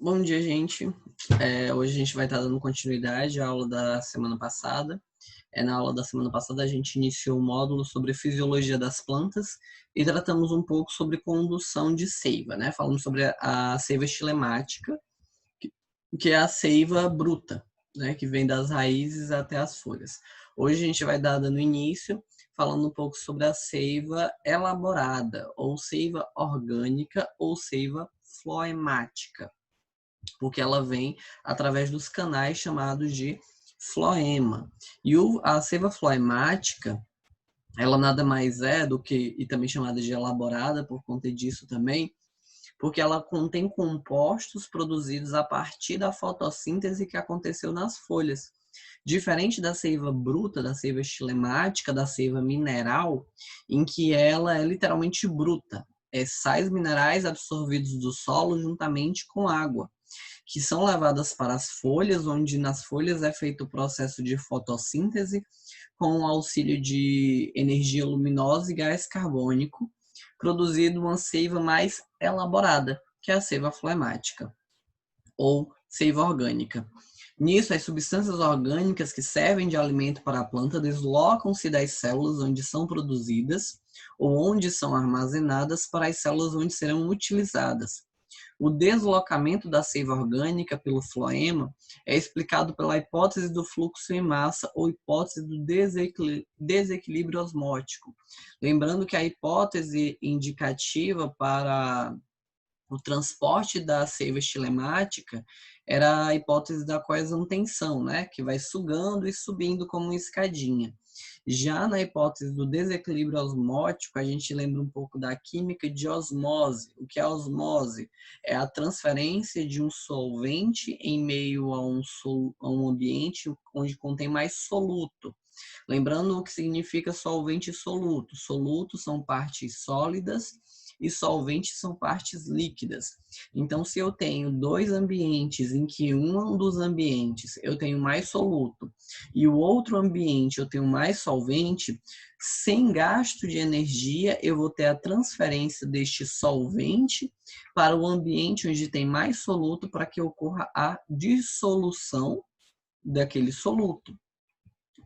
Bom dia, gente. Hoje a gente vai estar dando continuidade à aula da semana passada. Na aula da semana passada a gente iniciou um módulo sobre fisiologia das plantas e tratamos um pouco sobre condução de seiva, né? Falamos sobre a seiva xilemática, que é a seiva bruta, né? Que vem das raízes até as folhas. Hoje a gente vai dar dando início falando um pouco sobre a seiva elaborada, ou seiva orgânica, ou seiva floemática, porque ela vem através dos canais chamados de floema. E a seiva floemática, ela nada mais é do que, e também chamada de elaborada por conta disso também, porque ela contém compostos produzidos a partir da fotossíntese que aconteceu nas folhas. Diferente da seiva bruta, da seiva xilemática, da seiva mineral, em que ela é literalmente bruta. Sais minerais absorvidos do solo juntamente com água, que são levadas para as folhas, onde nas folhas é feito o processo de fotossíntese com o auxílio de energia luminosa e gás carbônico, produzindo uma seiva mais elaborada, que é a seiva flemática, ou seiva orgânica. Nisso, as substâncias orgânicas que servem de alimento para a planta deslocam-se das células onde são produzidas ou onde são armazenadas para as células onde serão utilizadas. O deslocamento da seiva orgânica pelo floema é explicado pela hipótese do fluxo em massa ou hipótese do desequilíbrio osmótico. Lembrando que a hipótese indicativa para o transporte da seiva estilemática era a hipótese da coesão-tensão, né, que vai sugando e subindo como uma escadinha. Já na hipótese do desequilíbrio osmótico, a gente lembra um pouco da química de osmose. O que é a osmose? É a transferência de um solvente em meio a um ambiente onde contém mais soluto. Lembrando o que significa solvente e soluto. Solutos são partes sólidas e solventes são partes líquidas. Então, se eu tenho dois ambientes em que um dos ambientes eu tenho mais soluto e o outro ambiente eu tenho mais solvente, sem gasto de energia, eu vou ter a transferência deste solvente para o ambiente onde tem mais soluto para que ocorra a dissolução daquele soluto.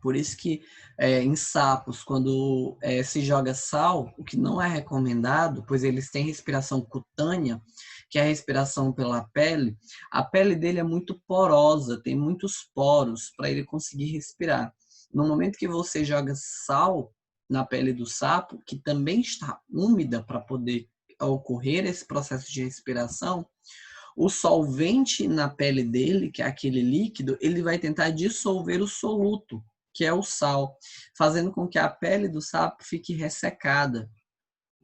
Por isso que em sapos, quando se joga sal, o que não é recomendado, pois eles têm respiração cutânea, que é a respiração pela pele, a pele dele é muito porosa, tem muitos poros para ele conseguir respirar. No momento que você joga sal na pele do sapo, que também está úmida para poder ocorrer esse processo de respiração, o solvente na pele dele, que é aquele líquido, ele vai tentar dissolver o soluto, que é o sal, fazendo com que a pele do sapo fique ressecada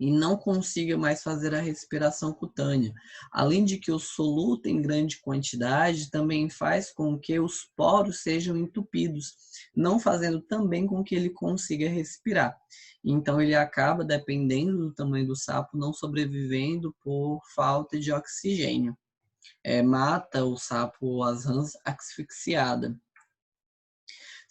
e não consiga mais fazer a respiração cutânea. Além de que o soluto em grande quantidade também faz com que os poros sejam entupidos, não fazendo também com que ele consiga respirar. Então ele acaba, dependendo do tamanho do sapo, não sobrevivendo por falta de oxigênio. Mata o sapo ou as rãs asfixiada.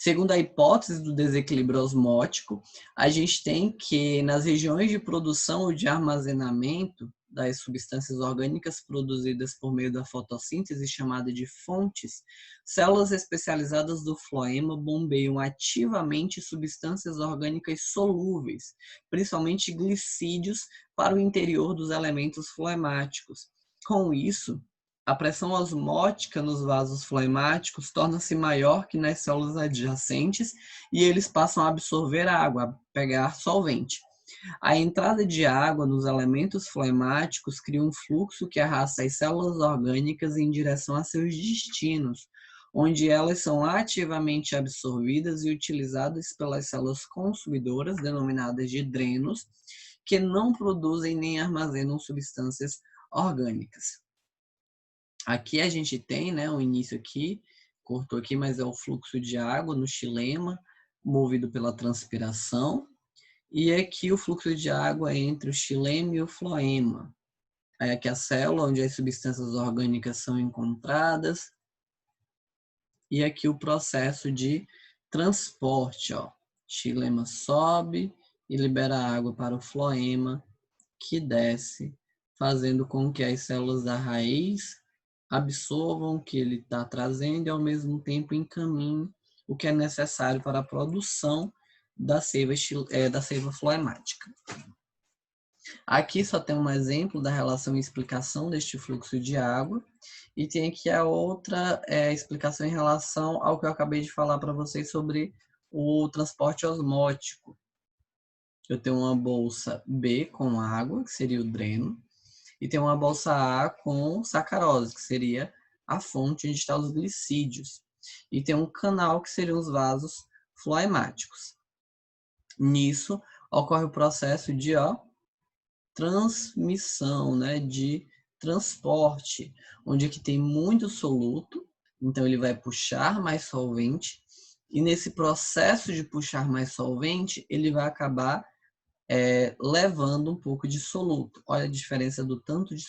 Segundo a hipótese do desequilíbrio osmótico, a gente tem que nas regiões de produção ou de armazenamento das substâncias orgânicas produzidas por meio da fotossíntese, chamada de fontes, células especializadas do floema bombeiam ativamente substâncias orgânicas solúveis, principalmente glicídios, para o interior dos elementos floemáticos. Com isso, a pressão osmótica nos vasos floemáticos torna-se maior que nas células adjacentes e eles passam a absorver a água, a pegar solvente. A entrada de água nos elementos floemáticos cria um fluxo que arrasta as células orgânicas em direção a seus destinos, onde elas são ativamente absorvidas e utilizadas pelas células consumidoras, denominadas de drenos, que não produzem nem armazenam substâncias orgânicas. Aqui a gente tem, né, o início aqui, cortou aqui, mas é o fluxo de água no xilema, movido pela transpiração. E aqui o fluxo de água entre o xilema e o floema. Aí aqui a célula, onde as substâncias orgânicas são encontradas. E aqui o processo de transporte, ó. Xilema sobe e libera água para o floema, que desce, fazendo com que as células da raiz absorvam o que ele está trazendo e, ao mesmo tempo, encaminhem o que é necessário para a produção da seiva floemática. Aqui só tem um exemplo da relação e explicação deste fluxo de água, e tem aqui a outra explicação em relação ao que eu acabei de falar para vocês sobre o transporte osmótico. Eu tenho uma bolsa B com água, que seria o dreno, e tem uma bolsa A com sacarose, que seria a fonte onde estão os glicídios. E tem um canal, que seriam os vasos floemáticos. Nisso, ocorre o processo de transmissão, né, de transporte, onde aqui tem muito soluto, então ele vai puxar mais solvente, e nesse processo de puxar mais solvente, ele vai acabar levando um pouco de soluto. Olha a diferença do tanto de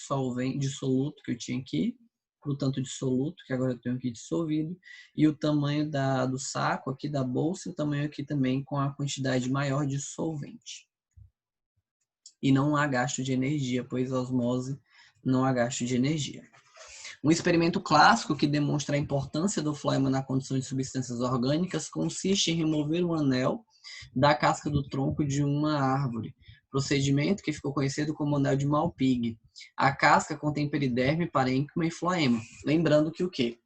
soluto que eu tinha aqui, para o tanto de soluto que agora eu tenho aqui dissolvido, e o tamanho do saco aqui da bolsa, e o tamanho aqui também com a quantidade maior de solvente. E não há gasto de energia, pois a osmose não há gasto de energia. Um experimento clássico que demonstra a importância do floema na condição de substâncias orgânicas consiste em remover o anel da casca do tronco de uma árvore, procedimento que ficou conhecido como anel de Malpighi. A casca contém periderme, parênquima e floema. Lembrando que o quê?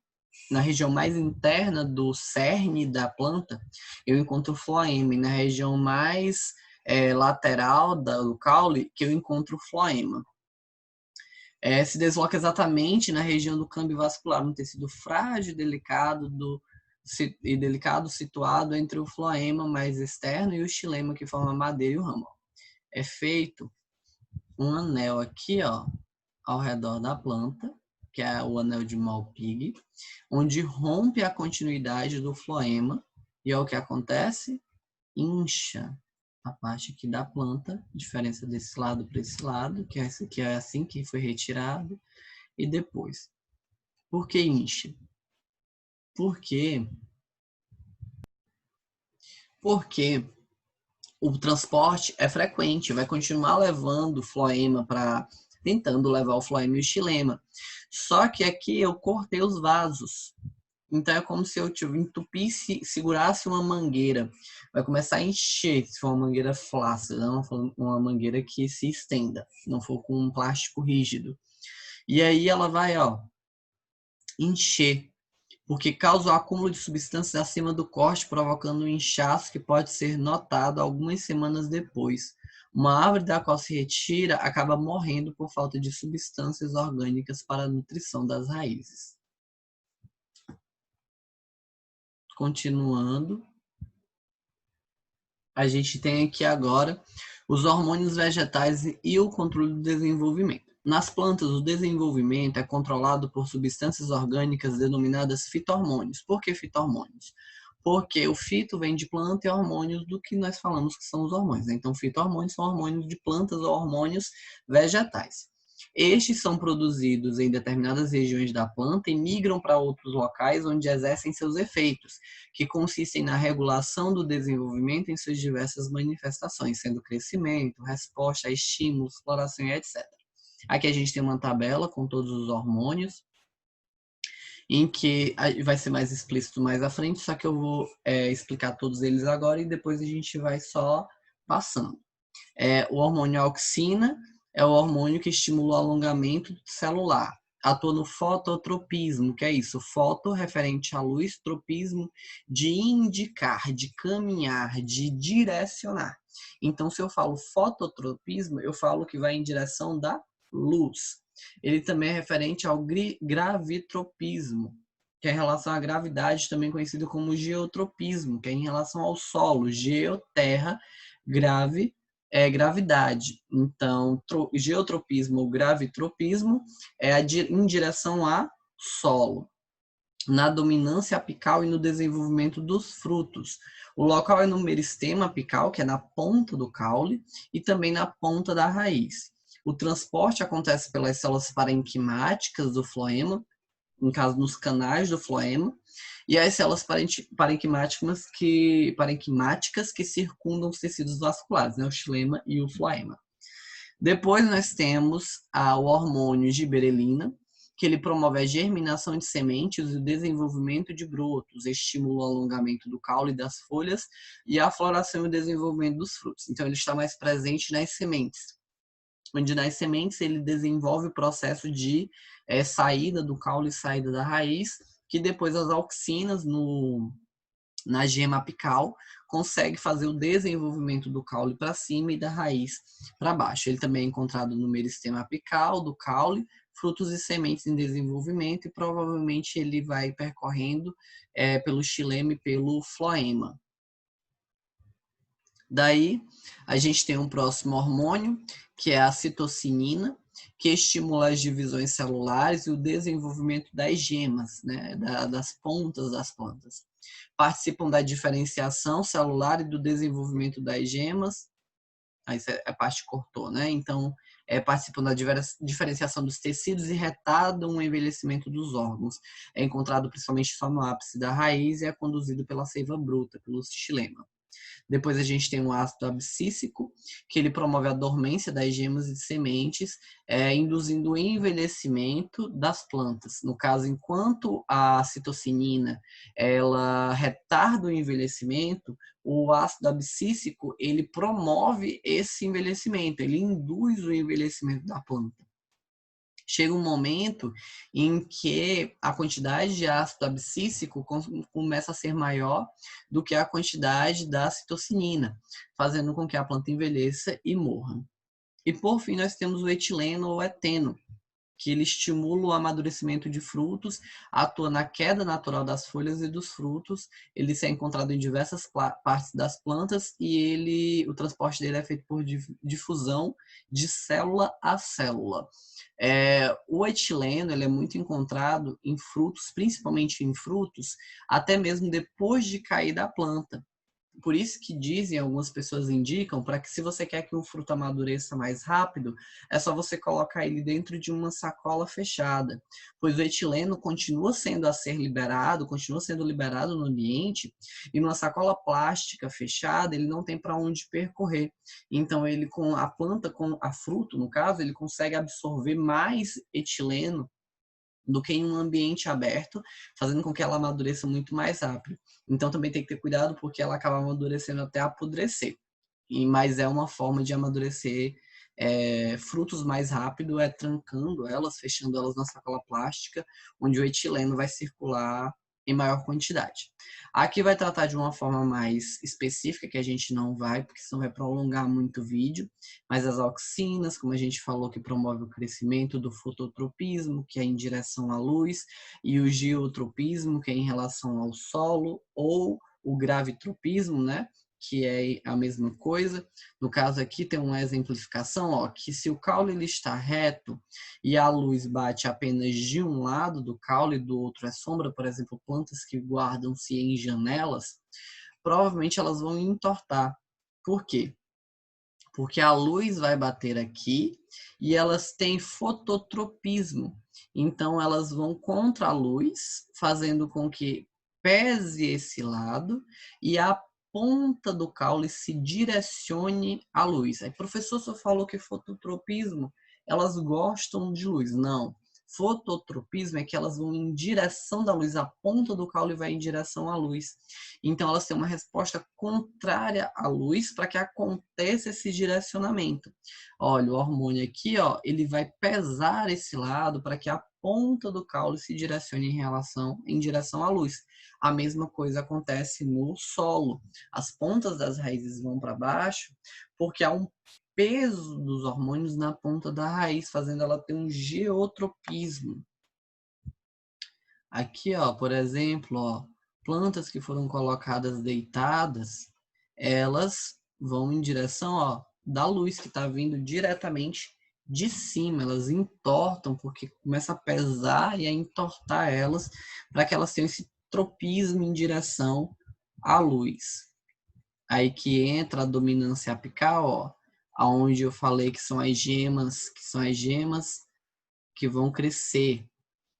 Na região mais interna do cerne da planta, eu encontro floema, e na região mais lateral do caule, que eu encontro floema. Se desloca exatamente na região do câmbio vascular, um tecido frágil e delicado situado entre o floema mais externo e o xilema, que forma a madeira e o ramo. É feito um anel aqui, ao redor da planta, que é o anel de Malpighi, onde rompe a continuidade do floema, e é o que acontece? Incha a parte aqui da planta, diferença desse lado para esse lado, que esse aqui é assim que foi retirado, e depois. Por que incha? Porque o transporte é frequente, vai continuar levando floema tentando levar o floema e o xilema. Só que aqui eu cortei os vasos. Então é como se eu entupisse, segurasse uma mangueira. Vai começar a encher, se for uma mangueira flácida, não uma mangueira que se estenda, não for com um plástico rígido. E aí ela vai, encher, porque causa o acúmulo de substâncias acima do corte, provocando um inchaço que pode ser notado algumas semanas depois. Uma árvore da qual se retira acaba morrendo por falta de substâncias orgânicas para a nutrição das raízes. Continuando, a gente tem aqui agora os hormônios vegetais e o controle do desenvolvimento. Nas plantas, o desenvolvimento é controlado por substâncias orgânicas denominadas fito-hormônios. Por que fito-hormônios? Porque o fito vem de planta e hormônios do que nós falamos que são os hormônios. Então, fito-hormônios são hormônios de plantas ou hormônios vegetais. Estes são produzidos em determinadas regiões da planta e migram para outros locais onde exercem seus efeitos, que consistem na regulação do desenvolvimento em suas diversas manifestações, sendo crescimento, resposta a estímulos, floração e etc. Aqui a gente tem uma tabela com todos os hormônios, em que vai ser mais explícito mais à frente, só que eu vou explicar todos eles agora e depois a gente vai só passando. O hormônio auxina é o hormônio que estimula o alongamento celular. Atua no fototropismo, que é isso, foto referente à luz, tropismo de indicar, de caminhar, de direcionar. Então, se eu falo fototropismo, eu falo que vai em direção da luz. Ele também é referente ao gravitropismo, que é em relação à gravidade, também conhecido como geotropismo, que é em relação ao solo, geoterra, grave, gravidade. Então, geotropismo ou gravitropismo é em direção a solo, na dominância apical e no desenvolvimento dos frutos. O local é no meristema apical, que é na ponta do caule, e também na ponta da raiz. O transporte acontece pelas células parenquimáticas do floema, no caso, nos canais do floema, e as células parenquimáticas que circundam os tecidos vasculares, né, o xilema e o floema. Depois nós temos o hormônio giberelina, que ele promove a germinação de sementes e o desenvolvimento de brotos, estimula o alongamento do caule e das folhas e a floração e o desenvolvimento dos frutos. Então, ele está mais presente nas sementes, onde nas sementes ele desenvolve o processo de saída do caule e saída da raiz, que depois as auxinas na gema apical consegue fazer o desenvolvimento do caule para cima e da raiz para baixo. Ele também é encontrado no meristema apical do caule, frutos e sementes em desenvolvimento, e provavelmente ele vai percorrendo pelo xilema e pelo floema. Daí, a gente tem um próximo hormônio, que é a citocinina, que estimula as divisões celulares e o desenvolvimento das gemas, né, das pontas das plantas. Participam da diferenciação celular e do desenvolvimento das gemas. Aí a parte cortou, né? Então, participam da diferenciação dos tecidos e retardam o envelhecimento dos órgãos. É encontrado principalmente só no ápice da raiz e é conduzido pela seiva bruta, pelo xilema. Depois a gente tem o ácido abscíssico, que ele promove a dormência das gemas e sementes, induzindo o envelhecimento das plantas. No caso, enquanto a citocinina ela retarda o envelhecimento, o ácido abscíssico ele promove esse envelhecimento, ele induz o envelhecimento da planta. Chega um momento em que a quantidade de ácido abscíssico começa a ser maior do que a quantidade da citocinina, fazendo com que a planta envelheça e morra. E por fim, nós temos o etileno ou eteno, que ele estimula o amadurecimento de frutos, atua na queda natural das folhas e dos frutos, ele é encontrado em diversas partes das plantas e o transporte dele é feito por difusão de célula a célula. O etileno ele é muito encontrado em frutos, principalmente em frutos, até mesmo depois de cair da planta. Por isso que dizem, algumas pessoas indicam, para que se você quer que um fruto amadureça mais rápido, é só você colocar ele dentro de uma sacola fechada, pois o etileno continua sendo liberado no ambiente, e numa sacola plástica fechada, ele não tem para onde percorrer. Então, ele com a planta, com a fruto, no caso, ele consegue absorver mais etileno do que em um ambiente aberto, fazendo com que ela amadureça muito mais rápido. Então também tem que ter cuidado porque ela acaba amadurecendo até apodrecer. Mas é uma forma de amadurecer frutos mais rápido, trancando elas, fechando elas na sacola plástica, onde o etileno vai circular em maior quantidade. Aqui vai tratar de uma forma mais específica, que a gente não vai, porque senão vai prolongar muito o vídeo, mas as auxinas, como a gente falou, que promove o crescimento do fototropismo, que é em direção à luz, e o geotropismo, que é em relação ao solo, ou o gravitropismo, né? Que é a mesma coisa. No caso aqui tem uma exemplificação, ó, que se o caule ele está reto e a luz bate apenas de um lado do caule e do outro é sombra, por exemplo, plantas que guardam-se em janelas, provavelmente elas vão entortar. Por quê? Porque a luz vai bater aqui e elas têm fototropismo. Então, elas vão contra a luz, fazendo com que pese esse lado e a ponta do caule se direcione à luz. Aí, professor, só falou que fototropismo, elas gostam de luz. Não. Fototropismo é que elas vão em direção da luz, a ponta do caule vai em direção à luz. Então, elas têm uma resposta contrária à luz para que aconteça esse direcionamento. Olha, o hormônio aqui, ó, ele vai pesar esse lado para que a ponta do caule se direcione em direção à luz. A mesma coisa acontece no solo. As pontas das raízes vão para baixo porque há um peso dos hormônios na ponta da raiz, fazendo ela ter um geotropismo. Aqui, ó, por exemplo, ó, plantas que foram colocadas deitadas, elas vão em direção, ó, da luz que está vindo diretamente de cima. Elas entortam porque começa a pesar e a entortar elas para que elas tenham esse tropismo em direção à luz. Aí que entra a dominância apical, ó, aonde eu falei que são as gemas que vão crescer.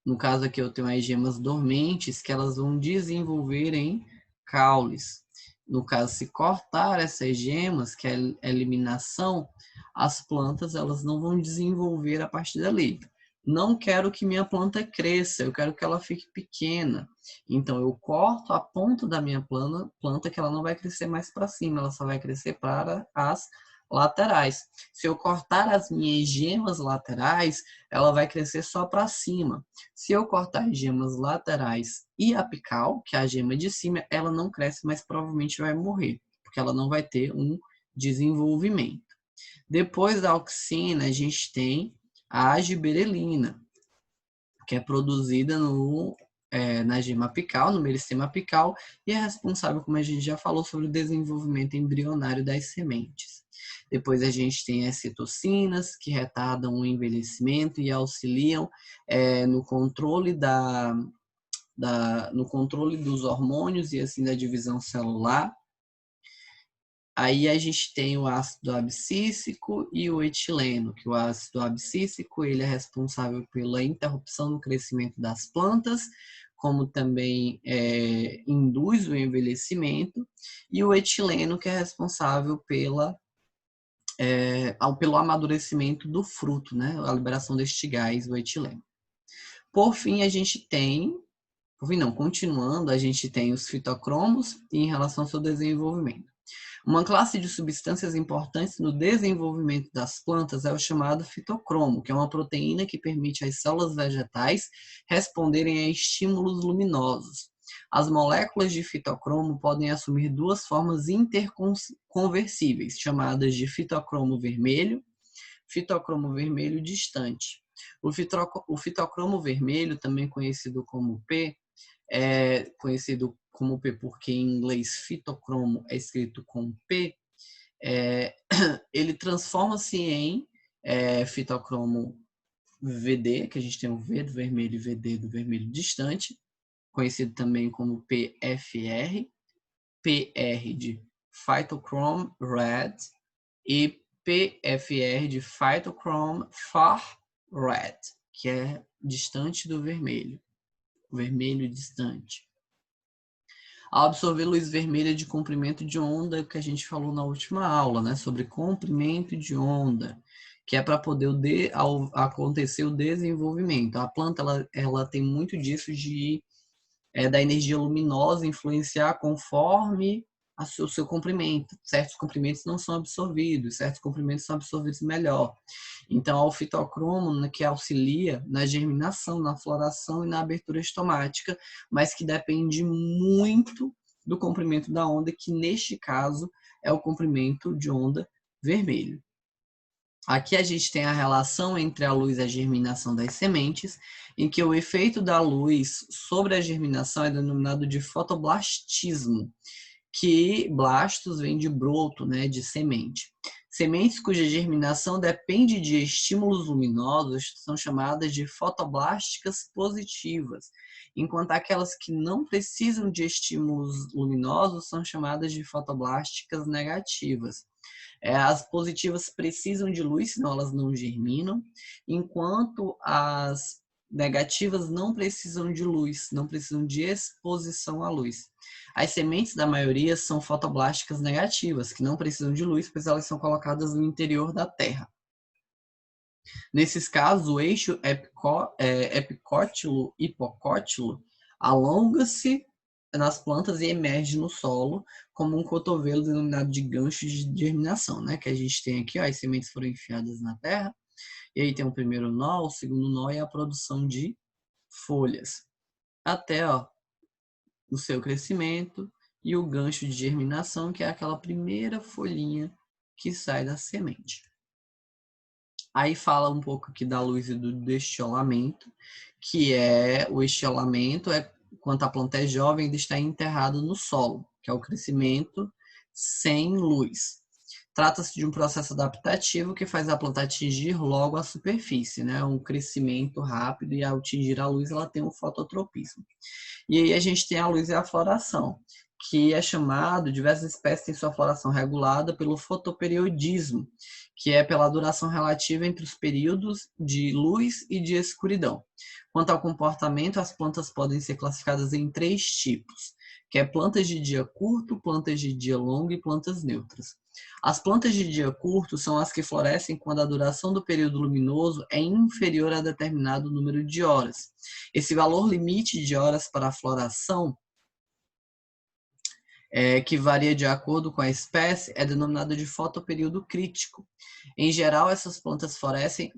No caso aqui eu tenho as gemas dormentes que elas vão desenvolver em caules. No caso, se cortar essas gemas, que é a eliminação, as plantas elas não vão desenvolver a partir dali. não quero que minha planta cresça, eu quero que ela fique pequena. Então, eu corto a ponta da minha planta que ela não vai crescer mais para cima, ela só vai crescer para as laterais. Se eu cortar as minhas gemas laterais, ela vai crescer só para cima. Se eu cortar as gemas laterais e apical, que é a gema de cima, ela não cresce, mas provavelmente vai morrer, porque ela não vai ter um desenvolvimento. Depois da auxina, a gente tem a giberelina, que é produzida na gema apical, no meristema apical, e é responsável, como a gente já falou, sobre o desenvolvimento embrionário das sementes. Depois a gente tem as citocinas, que retardam o envelhecimento e auxiliam no controle no controle dos hormônios e assim da divisão celular. Aí a gente tem o ácido abscíssico e o etileno, que o ácido abscíssico ele é responsável pela interrupção do crescimento das plantas, como também induz o envelhecimento, e o etileno que é responsável pelo amadurecimento do fruto, né? A liberação deste gás, o etileno. Por fim, continuando, a gente tem os fitocromos em relação ao seu desenvolvimento. Uma classe de substâncias importantes no desenvolvimento das plantas é o chamado fitocromo, que é uma proteína que permite às células vegetais responderem a estímulos luminosos. As moléculas de fitocromo podem assumir duas formas interconversíveis, chamadas de fitocromo vermelho distante. O fitocromo vermelho, também conhecido como P, conhecido como P porque em inglês fitocromo é escrito com P, ele transforma-se em fitocromo VD, que a gente tem o V do vermelho e VD do vermelho distante, conhecido também como PFR, PR de Phytochrome Red e PFR de Phytochrome Far Red, que é distante do vermelho, vermelho distante. Ao absorver luz vermelha de comprimento de onda, que a gente falou na última aula, né, sobre comprimento de onda, que é para poder acontecer o desenvolvimento. A planta ela tem muito disso da energia luminosa influenciar conforme o seu comprimento. Certos comprimentos não são absorvidos, certos comprimentos são absorvidos melhor. Então, o fitocromo, que auxilia na germinação, na floração e na abertura estomática, mas que depende muito do comprimento da onda, que neste caso é o comprimento de onda vermelho. Aqui a gente tem a relação entre a luz e a germinação das sementes, em que o efeito da luz sobre a germinação é denominado de fotoblastismo, que blastos vem de broto, né, de semente. Sementes cuja germinação depende de estímulos luminosos são chamadas de fotoblásticas positivas, enquanto aquelas que não precisam de estímulos luminosos são chamadas de fotoblásticas negativas. As positivas precisam de luz, senão elas não germinam, enquanto as negativas não precisam de luz, não precisam de exposição à luz. As sementes da maioria são fotoblásticas negativas, que não precisam de luz, pois elas são colocadas no interior da terra. Nesses casos, o eixo epicótilo-hipocótilo alonga-se nas plantas e emerge no solo como um cotovelo denominado de gancho de germinação, né? Que a gente tem aqui, ó, as sementes foram enfiadas na terra, e aí tem o primeiro nó, o segundo nó e a produção de folhas. Até o seu crescimento e o gancho de germinação, que é aquela primeira folhinha que sai da semente. Aí fala um pouco aqui da luz e do estiolamento, que o estiolamento quando a planta é jovem, ainda está enterrado no solo, que é o crescimento sem luz. Trata-se de um processo adaptativo que faz a planta atingir logo a superfície, né? Um crescimento rápido, e ao atingir a luz ela tem um fototropismo. E aí a gente tem a luz e a floração, que é chamado, diversas espécies têm sua floração regulada pelo fotoperiodismo, que é pela duração relativa entre os períodos de luz e de escuridão. Quanto ao comportamento, as plantas podem ser classificadas em 3 tipos, que é plantas de dia curto, plantas de dia longo e plantas neutras. As plantas de dia curto são as que florescem quando a duração do período luminoso é inferior a determinado número de horas. Esse valor limite de horas para a floração, que varia de acordo com a espécie, é denominado de fotoperíodo crítico. Em geral, essas plantas florescem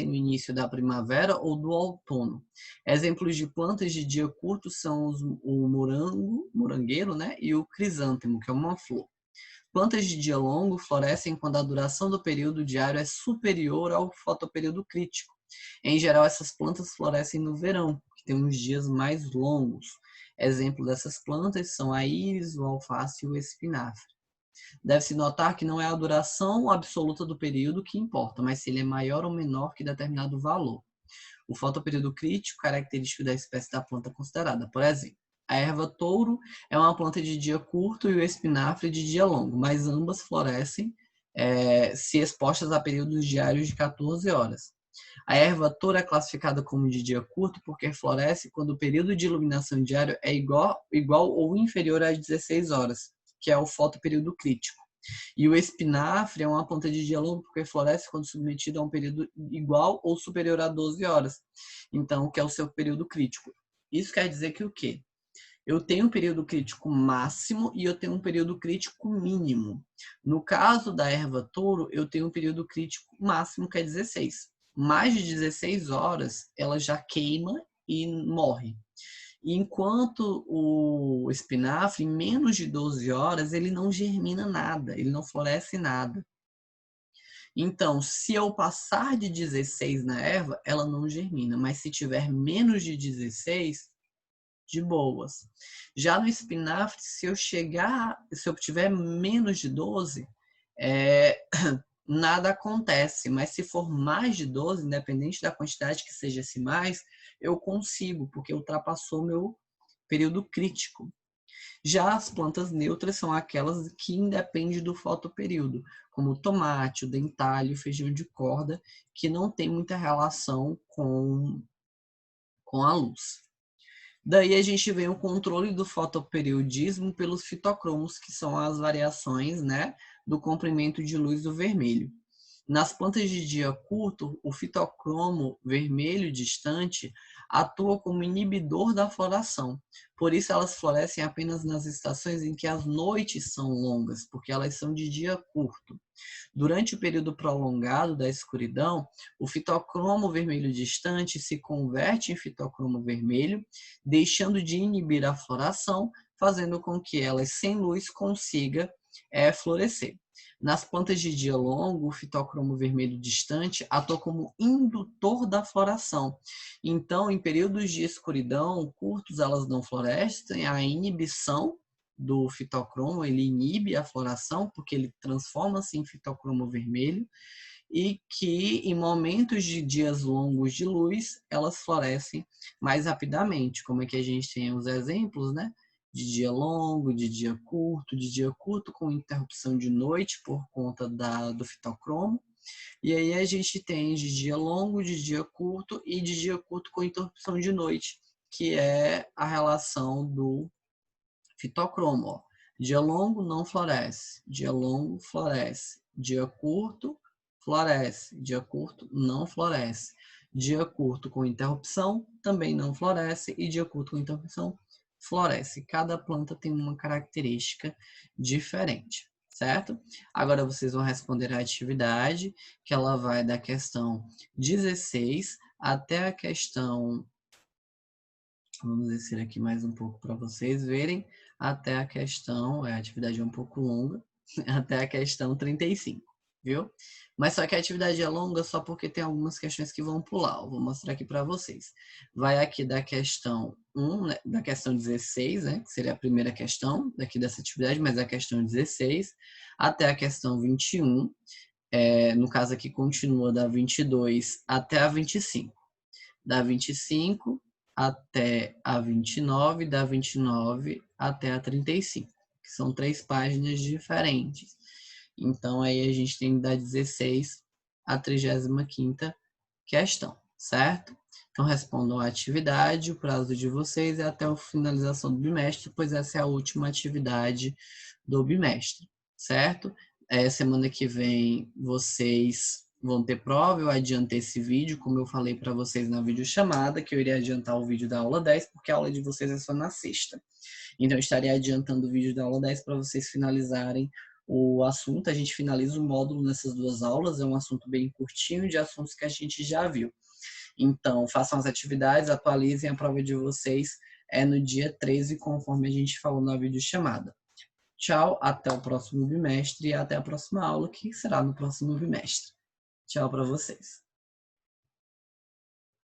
no início da primavera ou do outono. Exemplos de plantas de dia curto são o morangueiro, né, e o crisântemo, que é uma flor. Plantas de dia longo florescem quando a duração do período diário é superior ao fotoperíodo crítico. Em geral, essas plantas florescem no verão, que tem uns dias mais longos. Exemplo dessas plantas são a íris, o alface e o espinafre. Deve-se notar que não é a duração absoluta do período que importa, mas se ele é maior ou menor que determinado valor. O fotoperíodo crítico, característico da espécie da planta considerada. Por exemplo, a erva touro é uma planta de dia curto e o espinafre de dia longo, mas ambas florescem se expostas a períodos diários de 14 horas. A erva touro é classificada como de dia curto porque floresce quando o período de iluminação diário é igual ou inferior às 16 horas, que é o fotoperíodo crítico. E o espinafre é uma planta de dia longo porque floresce quando submetido a um período igual ou superior a 12 horas. Então, que é o seu período crítico. Isso quer dizer que o quê? Eu tenho um período crítico máximo e eu tenho um período crítico mínimo. No caso da erva touro, eu tenho um período crítico máximo, que é 16. Mais de 16 horas, ela já queima e morre. Enquanto o espinafre, em menos de 12 horas, ele não germina nada, ele não floresce nada. Então, se eu passar de 16 na erva, ela não germina, mas se tiver menos de 16, de boas. Já no espinafre, se eu tiver menos de 12, nada acontece, mas se for mais de 12, independente da quantidade que seja esse mais, eu consigo, porque ultrapassou meu período crítico. Já as plantas neutras são aquelas que independem do fotoperíodo, como o tomate, o dentalho, o feijão de corda, que não tem muita relação com a luz. Daí a gente vem o controle do fotoperiodismo pelos fitocromos, que são as variações, né, do comprimento de luz do vermelho. Nas plantas de dia curto, o fitocromo vermelho distante atua como inibidor da floração. Por isso, elas florescem apenas nas estações em que as noites são longas, porque elas são de dia curto. Durante o período prolongado da escuridão, o fitocromo vermelho distante se converte em fitocromo vermelho, deixando de inibir a floração, fazendo com que elas sem luz consiga florescer. Nas plantas de dia longo, o fitocromo vermelho distante atua como indutor da floração. Então, em períodos de escuridão curtos, elas não florescem, a inibição do fitocromo, ele inibe a floração, porque ele transforma-se em fitocromo vermelho, e que em momentos de dias longos de luz, elas florescem mais rapidamente, como é que a gente tem os exemplos, né? De dia longo, de dia curto com interrupção de noite por conta do fitocromo. E aí a gente tem de dia longo, de dia curto e de dia curto com interrupção de noite, que é a relação do fitocromo. Ó. Dia longo não floresce, dia longo floresce, dia curto floresce, dia curto não floresce. Dia curto com interrupção também não floresce e dia curto com interrupção floresce. Cada planta tem uma característica diferente, certo? Agora vocês vão responder a atividade, que ela vai da questão 16 até a questão, vamos descer aqui mais um pouco para vocês verem, até a questão, a atividade é um pouco longa, até a questão 35, viu? Mas só que a atividade é longa só porque tem algumas questões que vão pular. Eu vou mostrar aqui para vocês. Vai aqui da questão 1, né, da questão 16, né, que seria a primeira questão daqui dessa atividade, mas a questão 16 até a questão 21, no caso aqui continua da 22 até a 25. Da 25 até a 29, da 29 até a 35, que são 3 páginas diferentes. Então, aí a gente tem da 16 à 35ª questão, certo? Então, respondam a atividade, o prazo de vocês é até a finalização do bimestre, pois essa é a última atividade do bimestre, certo? Semana que vem vocês vão ter prova, eu adiantei esse vídeo, como eu falei para vocês na videochamada, que eu iria adiantar o vídeo da aula 10, porque a aula de vocês é só na sexta. Então, eu estaria adiantando o vídeo da aula 10 para vocês finalizarem o assunto. A gente finaliza o módulo nessas 2 aulas, é um assunto bem curtinho de assuntos que a gente já viu. Então, façam as atividades, atualizem a prova de vocês no dia 13, conforme a gente falou na videochamada. Tchau, até o próximo bimestre e até a próxima aula, que será no próximo bimestre. Tchau para vocês.